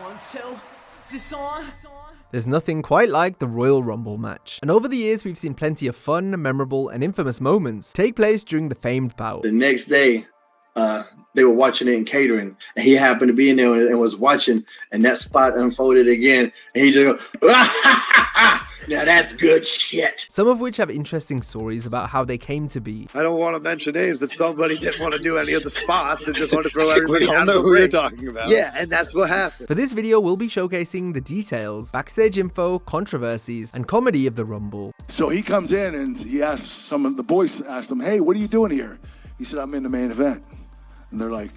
1, 2, is this on? There's nothing quite like the Royal Rumble match, and over the years we've seen plenty of fun, memorable, and infamous moments take place during the famed bout. The next day, they were watching it in catering, and he happened to be in there and was watching, and that spot unfolded again, and he just goes, now that's good shit. Some of which have interesting stories about how they came to be. I don't want to mention names, but somebody didn't want to do any of the spots and just wanted to throw everybody I out know of the who you're ring. talking about. Yeah, and that's what happened. For this video, we'll be showcasing the details, backstage info, controversies, and comedy of the Rumble. So he comes in and he asks some of the boys, asked him, hey, what are you doing here? He said, I'm in the main event. And they're like,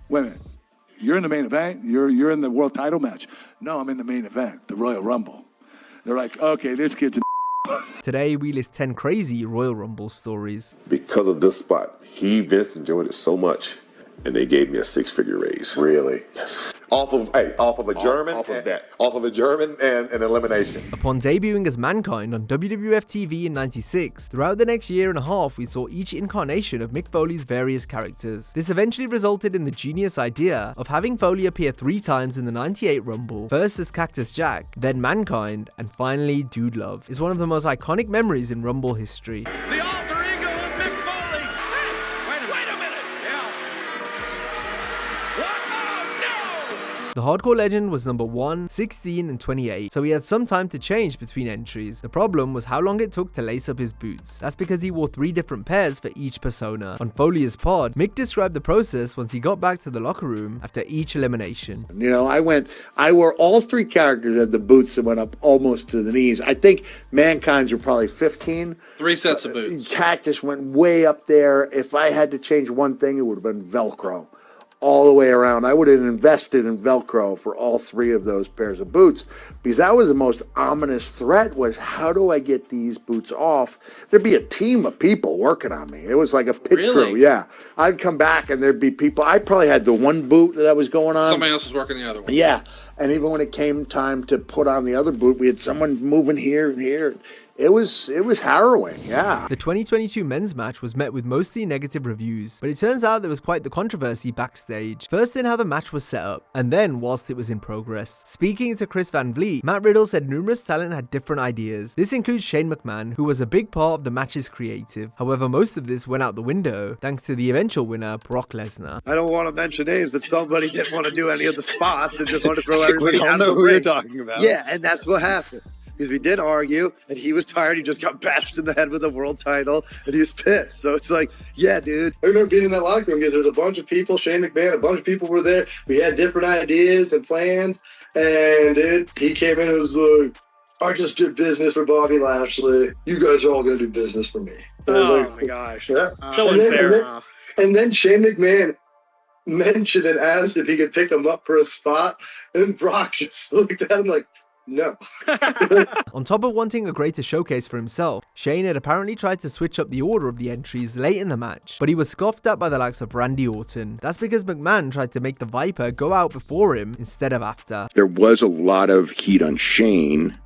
wait a minute, you're in the main event? You're in the world title match? No, I'm in the main event, the Royal Rumble. They're like, okay, this kid's a Today, we list 10 crazy Royal Rumble stories. Because of this spot, Vince enjoyed it so much, and they gave me a 6-figure raise. Really? Yes. Off of a German, off of a German and an elimination. Upon debuting as Mankind on WWF TV in '96, throughout the next year and a half, we saw each incarnation of Mick Foley's various characters. This eventually resulted in the genius idea of having Foley appear 3 times in the '98 Rumble, first as Cactus Jack, then Mankind, and finally Dude Love. It's one of the most iconic memories in Rumble history. The alter ego of Mick Foley. Hey, wait a minute. Yeah. What? Oh, no! The Hardcore Legend was number 1, 16, and 28, so he had some time to change between entries. The problem was how long it took to lace up his boots. That's because he wore 3 different pairs for each persona. On Foley's pod, Mick described the process once he got back to the locker room after each elimination. You know, I wore all 3 characters at the boots that went up almost to the knees. I think Mankind's were probably 15. 3 sets of boots. Cactus went way up there. If I had to change one thing, it would have been Velcro. All the way around. I would have invested in Velcro for all 3 of those pairs of boots, because that was the most ominous threat, was how do I get these boots off? There'd be a team of people working on me. It was like a pit crew. Yeah. I'd come back and there'd be people. I probably had the one boot that was going on. Somebody else was working the other one. Yeah. And even when it came time to put on the other boot, we had someone moving here and here. It was harrowing, yeah. The 2022 men's match was met with mostly negative reviews, but it turns out there was quite the controversy backstage. First in how the match was set up, and then whilst it was in progress. Speaking to Chris Van Vliet, Matt Riddle said numerous talent had different ideas. This includes Shane McMahon, who was a big part of the match's creative. However, most of this went out the window, thanks to the eventual winner, Brock Lesnar. I don't want to mention names, but somebody didn't want to do any of the spots and just wanted to throw everybody out I of know the who ring. you're talking about. Yeah, and that's what happened. Because we did argue, and he was tired. He just got bashed in the head with a world title, and he was pissed. So it's like, yeah, dude. I remember being in that locker room because there was a bunch of people, Shane McMahon, a bunch of people were there. We had different ideas and plans, and he came in and was like, I just did business for Bobby Lashley. You guys are all going to do business for me. And My gosh. Yeah. So And unfair. and then Shane McMahon mentioned and asked if he could pick him up for a spot, and Brock just looked at him like, no. On top of wanting a greater showcase for himself, Shane had apparently tried to switch up the order of the entries late in the match, but he was scoffed at by the likes of Randy Orton. That's because McMahon tried to make the Viper go out before him instead of after. There was a lot of heat on Shane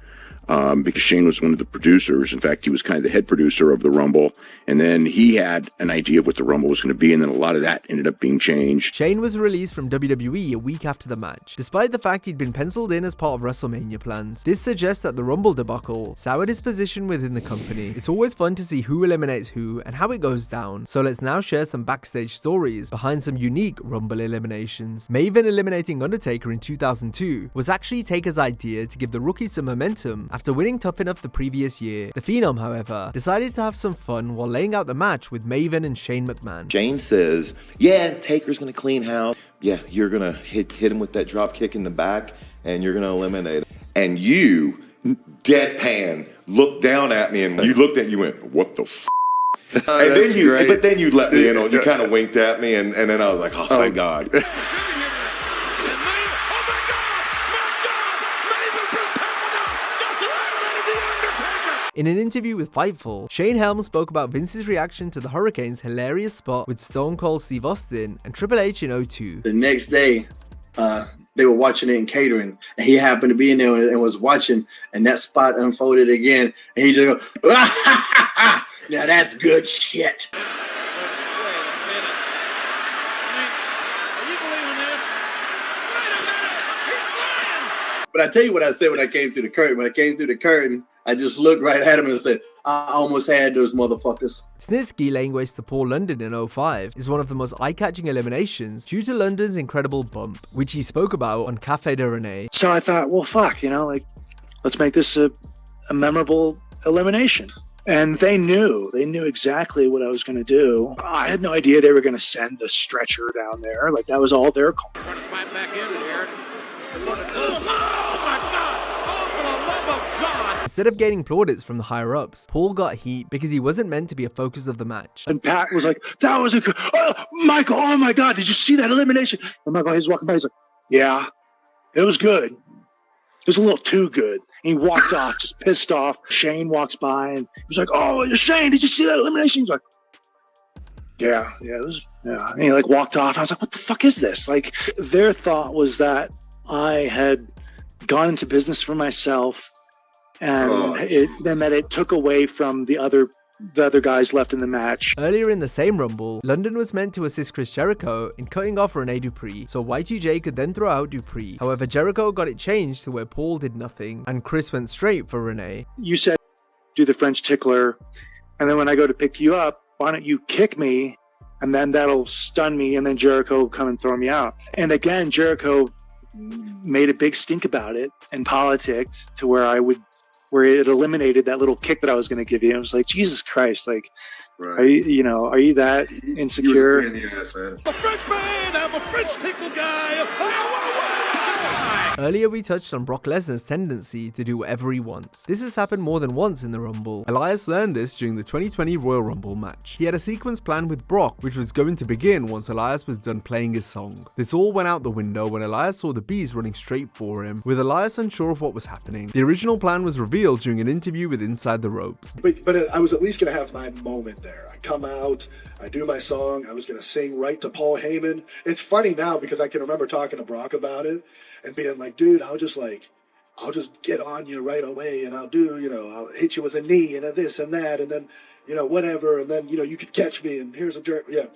because Shane was one of the producers. In fact, he was kind of the head producer of the Rumble. And then he had an idea of what the Rumble was going to be, and then a lot of that ended up being changed. Shane was released from WWE a week after the match, despite the fact he'd been penciled in as part of WrestleMania plans. This suggests that the Rumble debacle soured his position within the company. It's always fun to see who eliminates who and how it goes down, so let's now share some backstage stories behind some unique Rumble eliminations. Maven eliminating Undertaker in 2002 was actually Taker's idea to give the rookie some momentum after winning Tough Enough the previous year. The Phenom, however, decided to have some fun while laying out the match with Maven and Shane McMahon. Shane says, yeah, Taker's going to clean house. Yeah, you're going to hit him with that drop kick in the back, and you're going to eliminate him. And you, deadpan, looked down at me, and you looked at you went, what the f***? And then you let me in on, you kind of winked at me, and then I was like, oh, thank God. In an interview with Fightful, Shane Helms spoke about Vince's reaction to the Hurricanes' hilarious spot with Stone Cold Steve Austin and Triple H in '02. The next day, they were watching it in catering, and he happened to be in there and was watching, and that spot unfolded again, and he just goes, now that's good shit. Are you believing this? Wait a minute! He's But I tell you what I said when I came through the curtain. When I came through the curtain, I just looked right at him and said, I almost had those motherfuckers. Snitsky laying waste to Paul London in 05 is one of the most eye-catching eliminations due to London's incredible bump, which he spoke about on Café de Renee. So I thought, well, fuck, like, let's make this a memorable elimination. And they knew exactly what I was going to do. I had no idea they were going to send the stretcher down there. Like, that was all their call. Trying to fight back in here. Oh, my God! Oh, for the love of God! Instead of gaining plaudits from the higher-ups, Paul got heat because he wasn't meant to be a focus of the match. And Pat was like, that was Michael, oh my God, did you see that elimination? And Michael, he's walking by, he's like, yeah, it was good. It was a little too good. And he walked off, just pissed off. Shane walks by and he was like, oh, Shane, did you see that elimination? He's like, yeah, it was, yeah. And he like walked off. I was like, what the fuck is this? Like, their thought was that I had gone into business for myself and that it took away from the other guys left in the match. Earlier in the same Rumble, London was meant to assist Chris Jericho in cutting off Rene Dupree, so Y2J could then throw out Dupree. However, Jericho got it changed to where Paul did nothing, and Chris went straight for Rene. You said, do the French tickler, and then when I go to pick you up, why don't you kick me, and then that'll stun me, and then Jericho will come and throw me out. And again, Jericho made a big stink about it and politicked to where it eliminated that little kick that I was going to give you. I was like, Jesus Christ, like, right. Are you that insecure? You was a pain in the ass, man. I'm a French man, I'm a French tickle guy. Earlier we touched on Brock Lesnar's tendency to do whatever he wants. This has happened more than once in the Rumble. Elias learned this during the 2020 Royal Rumble match. He had a sequence planned with Brock which was going to begin once Elias was done playing his song. This all went out the window when Elias saw the bees running straight for him, with Elias unsure of what was happening. The original plan was revealed during an interview with Inside the Ropes. But I was at least going to have my moment there. I come out, I do my song, I was going to sing right to Paul Heyman. It's funny now because I can remember talking to Brock about it and being like, dude, I'll just get on you right away and I'll I'll hit you with a knee and a this and that and then, whatever. And then, you could catch me and here's a jerk. Yeah.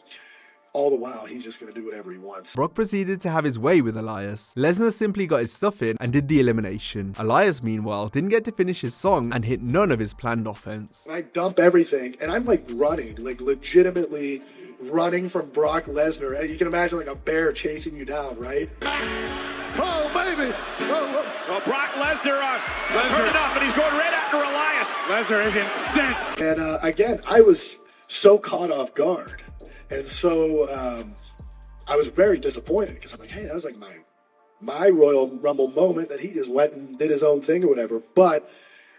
All the while, he's just going to do whatever he wants. Brock proceeded to have his way with Elias. Lesnar simply got his stuff in and did the elimination. Elias, meanwhile, didn't get to finish his song and hit none of his planned offense. I dump everything and I'm like running, like legitimately running from Brock Lesnar. And you can imagine like a bear chasing you down, right? Oh, baby! Oh, Brock Lesnar heard enough, and he's going right after Elias. Lesnar is incensed. And again, I was so caught off guard. And so I was very disappointed because I'm like, hey, that was like my Royal Rumble moment that he just went and did his own thing or whatever. But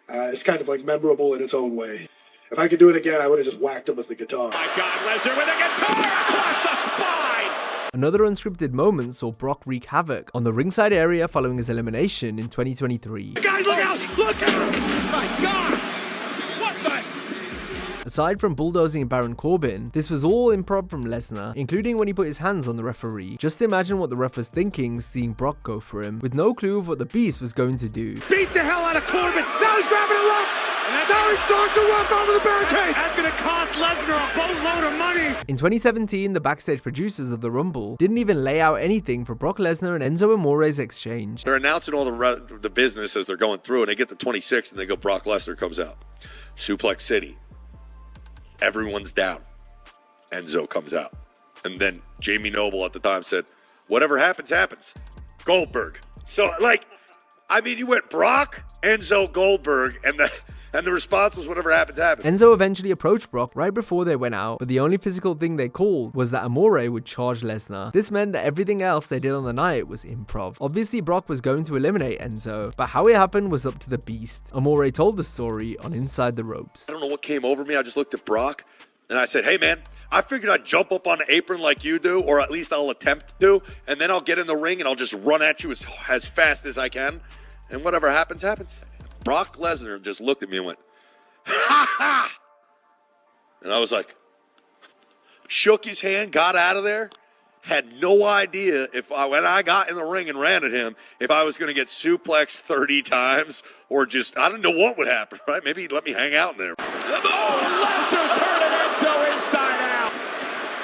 it's kind of like memorable in its own way. If I could do it again, I would have just whacked him with the guitar. My God, Lesnar with a guitar across the spine! Another unscripted moment saw Brock wreak havoc on the ringside area following his elimination in 2023. Guys, look out! Look out! My God! What the... Aside from bulldozing Baron Corbin, this was all improv from Lesnar, including when he put his hands on the referee. Just imagine what the ref was thinking seeing Brock go for him, with no clue of what the Beast was going to do. Beat the hell out of Corbin! Now he's grabbing a rope! Now he's tossed the rope over the barricade! That's gonna cost Lesnar a boatload of money! In 2017, the backstage producers of the Rumble didn't even lay out anything for Brock Lesnar and Enzo Amore's exchange. They're announcing all the business as they're going through, and they get to 26, and they go, Brock Lesnar comes out. Suplex City. Everyone's down. Enzo comes out. And then Jamie Noble at the time said, whatever happens, happens. Goldberg. So, you went Brock, Enzo, Goldberg, and the response was whatever happens, happens. Enzo eventually approached Brock right before they went out, but the only physical thing they called was that Amore would charge Lesnar. This meant that everything else they did on the night was improv. Obviously, Brock was going to eliminate Enzo, but how it happened was up to the Beast. Amore told the story on Inside the Ropes. I don't know what came over me. I just looked at Brock, and I said, hey, man, I figured I'd jump up on the apron like you do, or at least I'll attempt to, and then I'll get in the ring, and I'll just run at you as fast as I can, and whatever happens, happens. Brock Lesnar just looked at me and went, ha ha! And I was like, shook his hand, got out of there, had no idea when I got in the ring and ran at him, if I was going to get suplexed 30 times or just, I didn't know what would happen, right? Maybe he'd let me hang out in there. Oh, Lesnar turning Enzo inside out.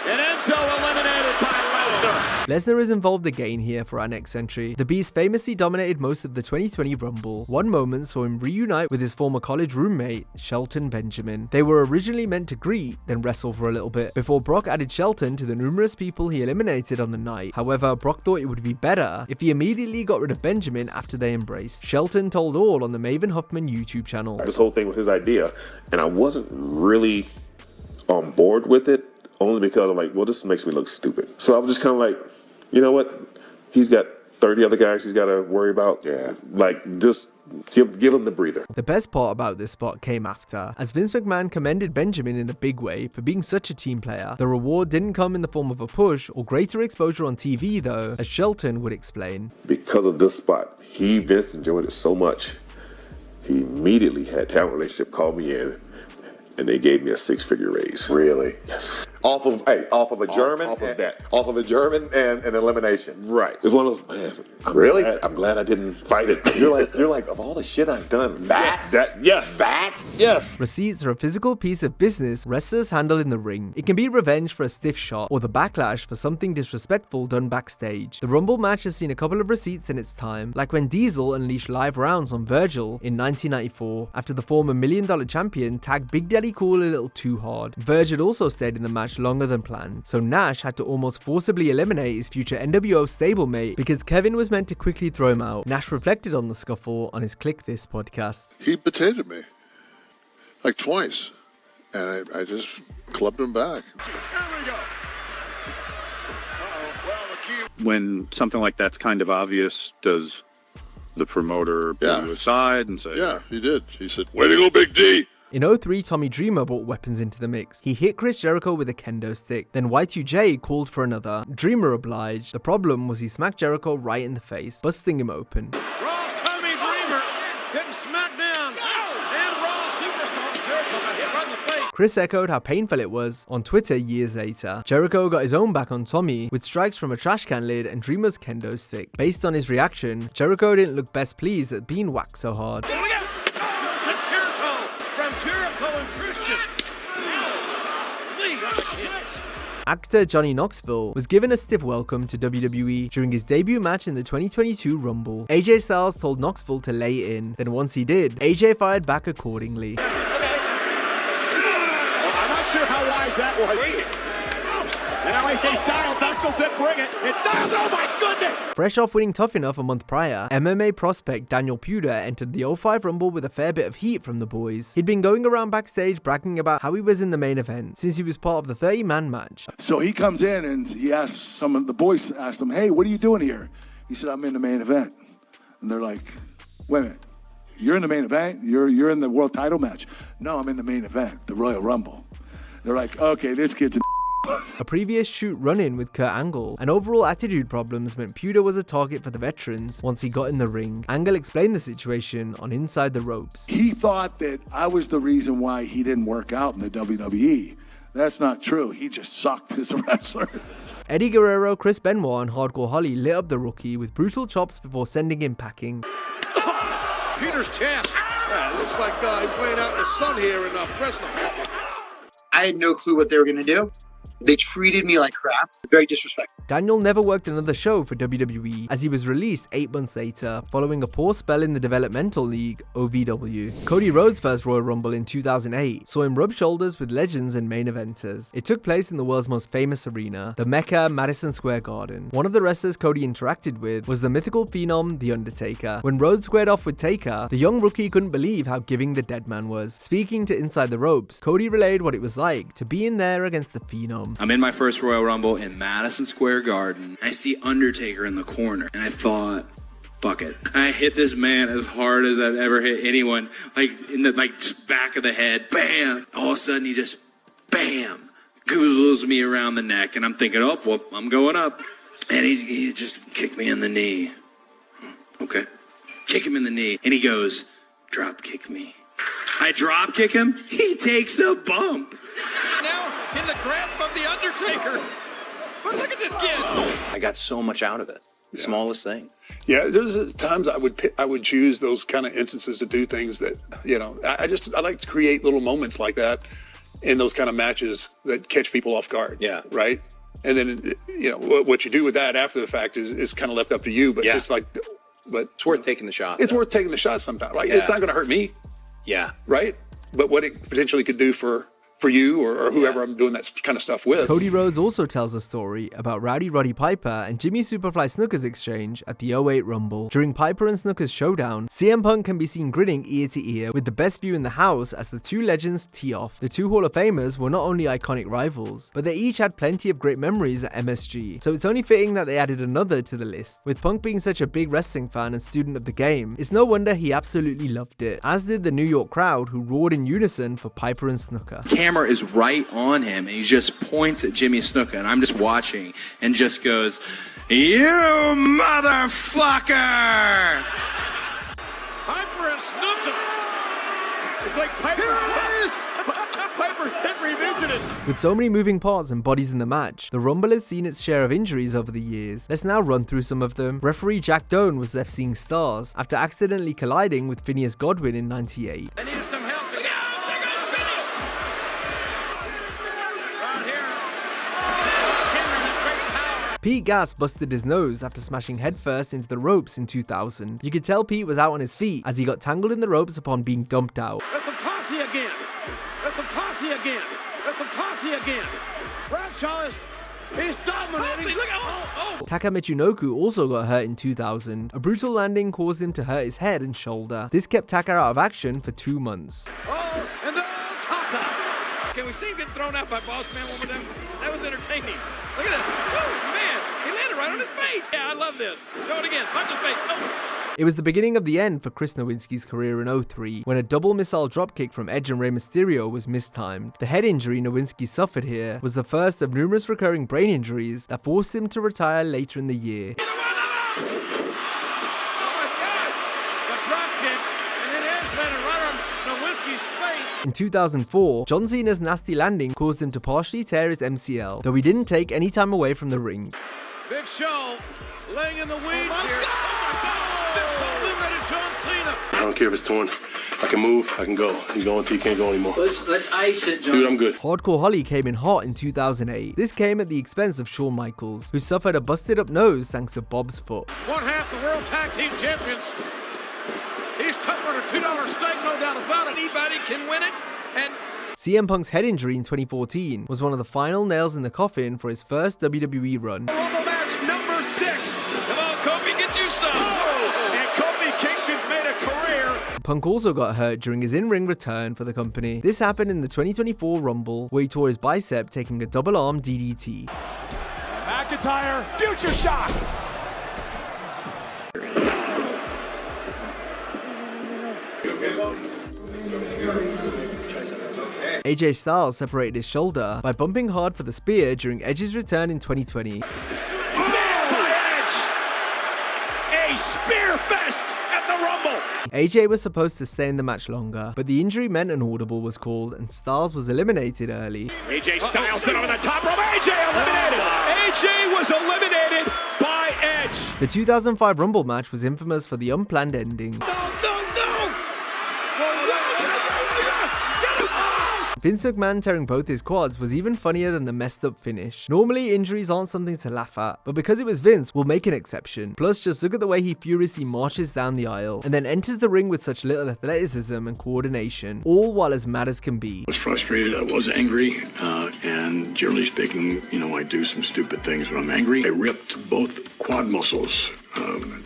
And Enzo eliminated by Lesnar. Lesnar. Lesnar is involved again here for our next entry. The Beast famously dominated most of the 2020 Rumble. One moment saw him reunite with his former college roommate, Shelton Benjamin. They were originally meant to greet, then wrestle for a little bit, before Brock added Shelton to the numerous people he eliminated on the night. However, Brock thought it would be better if he immediately got rid of Benjamin after they embraced. Shelton told all on the Maven Huffman YouTube channel. This whole thing was his idea, and I wasn't really on board with it, only because I'm like, well, this makes me look stupid. So I was just kind of like, you know what? He's got 30 other guys he's got to worry about. Yeah. Like, just give him the breather. The best part about this spot came after, as Vince McMahon commended Benjamin in a big way for being such a team player. The reward didn't come in the form of a push or greater exposure on TV though, as Shelton would explain. Because of this spot, Vince enjoyed it so much, he immediately had talent relationship call me in, and they gave me a 6-figure raise. Really? Yes. Off of a German? Off of a German and an elimination. Right. It's one of those, man, I'm glad I didn't fight it. You're like, of all the shit I've done, yes. Receipts are a physical piece of business wrestlers handle in the ring. It can be revenge for a stiff shot or the backlash for something disrespectful done backstage. The Rumble match has seen a couple of receipts in its time, like when Diesel unleashed live rounds on Virgil in 1994 after the former $1 Million champion tagged Big Daddy Cool a little too hard. Virgil also stayed in the match longer than planned, so Nash had to almost forcibly eliminate his future NWO stablemate because Kevin was meant to quickly throw him out. Nash reflected on the scuffle on his Click This podcast. He potatoed me like twice, and I just clubbed him back. Here we go. When something like that's kind of obvious, does the promoter pull you aside and say, yeah, he did. He said, way to go, Big D. In 03, Tommy Dreamer brought weapons into the mix. He hit Chris Jericho with a kendo stick. Then Y2J called for another. Dreamer obliged. The problem was he smacked Jericho right in the face, busting him open. Raw's Tommy Dreamer getting smacked down. And Raw superstar Jericho got hit right in the face. Chris echoed how painful it was on Twitter years later. Jericho got his own back on Tommy with strikes from a trash can lid and Dreamer's kendo stick. Based on his reaction, Jericho didn't look best pleased at being whacked so hard. Actor Johnny Knoxville was given a stiff welcome to WWE during his debut match in the 2022 Rumble. AJ Styles told Knoxville to lay in, then once he did, AJ fired back accordingly. Well, I'm not sure how wise that was. And now AJ Styles, Knoxville said bring it. It's Styles, oh my goodness! Fresh off winning Tough Enough a month prior, MMA prospect Daniel Puder entered the 05 Rumble with a fair bit of heat from the boys. He'd been going around backstage bragging about how he was in the main event since he was part of the 30-man match. So he comes in and he asks the boys asked him, hey, what are you doing here? He said, I'm in the main event. And they're like, wait a minute, you're in the main event? You're in the world title match? No, I'm in the main event, the Royal Rumble. They're like, okay, this kid's a previous shoot run-in with Kurt Angle and overall attitude problems meant Puder was a target for the veterans once he got in the ring. Angle explained the situation on Inside the Ropes. He thought that I was the reason why he didn't work out in the WWE. That's not true. He just sucked as a wrestler. Eddie Guerrero, Chris Benoit, and Hardcore Holly lit up the rookie with brutal chops before sending him packing. Peter's chest. Yeah, it looks like he's laying out in the sun here in Fresno. I had no clue what they were going to do. They treated me like crap. Very disrespectful. Daniel never worked another show for WWE as he was released 8 months later following a poor spell in the developmental league, OVW. Cody Rhodes' first Royal Rumble in 2008 saw him rub shoulders with legends and main eventers. It took place in the world's most famous arena, the Mecca, Madison Square Garden. One of the wrestlers Cody interacted with was the mythical phenom, The Undertaker. When Rhodes squared off with Taker, the young rookie couldn't believe how giving the dead man was. Speaking to Inside the Ropes, Cody relayed what it was like to be in there against the phenom. I'm in my first Royal Rumble in Madison Square Garden. I see Undertaker in the corner, and I thought, fuck it. I hit this man as hard as I've ever hit anyone, like in the back of the head. Bam! All of a sudden, he just, bam, goozles me around the neck, and I'm thinking, oh, well, I'm going up. And he just kicked me in the knee. Okay. Kick him in the knee, and he goes, drop kick me. I drop kick him, he takes a bump. Now in the grasp of the Undertaker. But look at this kid. I got so much out of it. The smallest thing. Yeah, there's times I would choose those kind of instances to do things that, I like to create little moments like that in those kind of matches that catch people off guard. Yeah. Right? And then, you know, what you do with that after the fact is kind of left up to you. But it's like, but it's worth taking the shot. It's worth taking the shot sometimes. Like, it's not going to hurt me. Yeah. Right? But what it potentially could do for you or whoever I'm doing that kind of stuff with. Cody Rhodes also tells a story about Rowdy Roddy Piper and Jimmy Superfly Snuka's exchange at the 08 Rumble. During Piper and Snuka's showdown, CM Punk can be seen grinning ear to ear with the best view in the house as the two legends tee off. The two Hall of Famers were not only iconic rivals, but they each had plenty of great memories at MSG, so it's only fitting that they added another to the list. With Punk being such a big wrestling fan and student of the game, it's no wonder he absolutely loved it, as did the New York crowd who roared in unison for Piper and Snuka. Camera is right on him, and he just points at Jimmy Snuka, and I'm just watching, and just goes, "You motherfucker!" Piper and Snuka. It's like Piper. Here it is. Piper's Pit Revisited. With so many moving parts and bodies in the match, the Rumble has seen its share of injuries over the years. Let's now run through some of them. Referee Jack Doan was left seeing stars after accidentally colliding with Phineas Godwin in '98. I needed some help. Look out! There goes Phineas. Right here. Henry with great power. Pete Gas busted his nose after smashing headfirst into the ropes in 2000. You could tell Pete was out on his feet as he got tangled in the ropes upon being dumped out. That's a posse again. That's a posse again. That's a posse again. Bradshaw he's dominating. Look out. Taka Michinoku also got hurt in 2000. A brutal landing caused him to hurt his head and shoulder. This kept Taka out of action for 2 months. Oh, and then Taka. Can we see him getting thrown out by Boss Man one more time? That was entertaining. Look at this. Oh, man. He landed right on his face. Yeah, I love this. Show it again. Punch his face. Oh. It was the beginning of the end for Chris Nowinski's career in 03, when a double missile dropkick from Edge and Rey Mysterio was mistimed. The head injury Nowinski suffered here was the first of numerous recurring brain injuries that forced him to retire later in the year. In 2004, John Cena's nasty landing caused him to partially tear his MCL, though he didn't take any time away from the ring. Big Show laying in the weeds here. Oh my God! Big Show eliminated John Cena. I don't care if it's torn. I can move, I can go. You go until you can't go anymore. Let's ice it, John. Dude, I'm good. Hardcore Holly came in hot in 2008. This came at the expense of Shawn Michaels, who suffered a busted up nose thanks to Bob's foot. One half the World Tag Team Champions. He's tougher than a $2 steak, no doubt about it. Anybody can win it. And CM Punk's head injury in 2014 was one of the final nails in the coffin for his first WWE run. Rumble match number 6. Come on, Kofi, get you some. Oh! And Kofi Kingston's made a career. Punk also got hurt during his in-ring return for the company. This happened in the 2024 Rumble, where he tore his bicep taking a double-arm DDT. McIntyre, future shock. AJ Styles separated his shoulder by bumping hard for the spear during Edge's return in 2020. A spear fest at the Rumble. AJ was supposed to stay in the match longer, but the injury meant an audible was called and Styles was eliminated early. AJ Styles over the top rope. AJ eliminated. AJ was eliminated by Edge. The 2005 Rumble match was infamous for the unplanned ending. Vince McMahon tearing both his quads was even funnier than the messed up finish. Normally, injuries aren't something to laugh at, but because it was Vince, we'll make an exception. Plus, just look at the way he furiously marches down the aisle and then enters the ring with such little athleticism and coordination, all while as mad as can be. I was frustrated, I was angry, and generally speaking, you know, I do some stupid things when I'm angry. I ripped both quad muscles,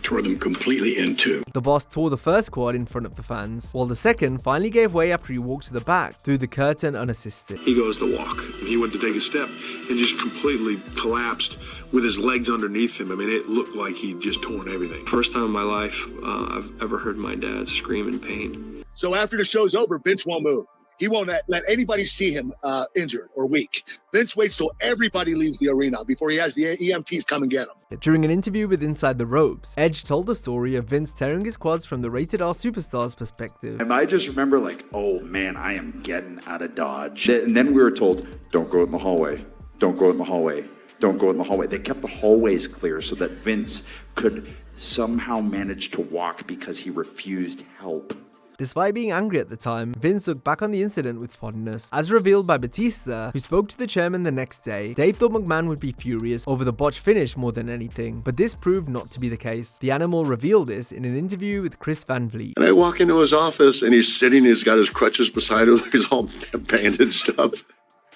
tore them completely in two. The boss tore the first quad in front of the fans, while the second finally gave way after he walked to the back through the curtain unassisted. He goes to walk, and he went to take a step and just completely collapsed with his legs underneath him. I mean, it looked like he'd just torn everything. First time in my life I've ever heard my dad scream in pain. So after the show's over, Vince won't move. He won't let anybody see him injured or weak. Vince waits till everybody leaves the arena before he has the EMTs come and get him. During an interview with Inside the Ropes, Edge told the story of Vince tearing his quads from the Rated R Superstars perspective. And I just remember like, oh man, I am getting out of Dodge. And then we were told, don't go in the hallway. Don't go in the hallway. Don't go in the hallway. They kept the hallways clear so that Vince could somehow manage to walk because he refused help. Despite being angry at the time, Vince looked back on the incident with fondness. As revealed by Batista, who spoke to the chairman the next day, Dave thought McMahon would be furious over the botched finish more than anything, but this proved not to be the case. The Animal revealed this in an interview with Chris Van Vliet. And I walk into his office and he's sitting, he's got his crutches beside him, he's all bandaged up,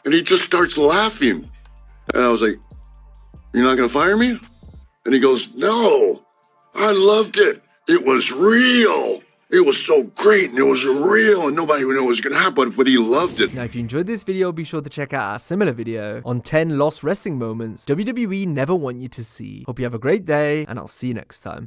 and he just starts laughing. And I was like, "You're not going to fire me?" And he goes, "No, I loved it. It was real. It was so great, and it was real, and nobody knew what was going to happen, but he loved it." Now, if you enjoyed this video, be sure to check out our similar video on 10 lost wrestling moments WWE never want you to see. Hope you have a great day, and I'll see you next time.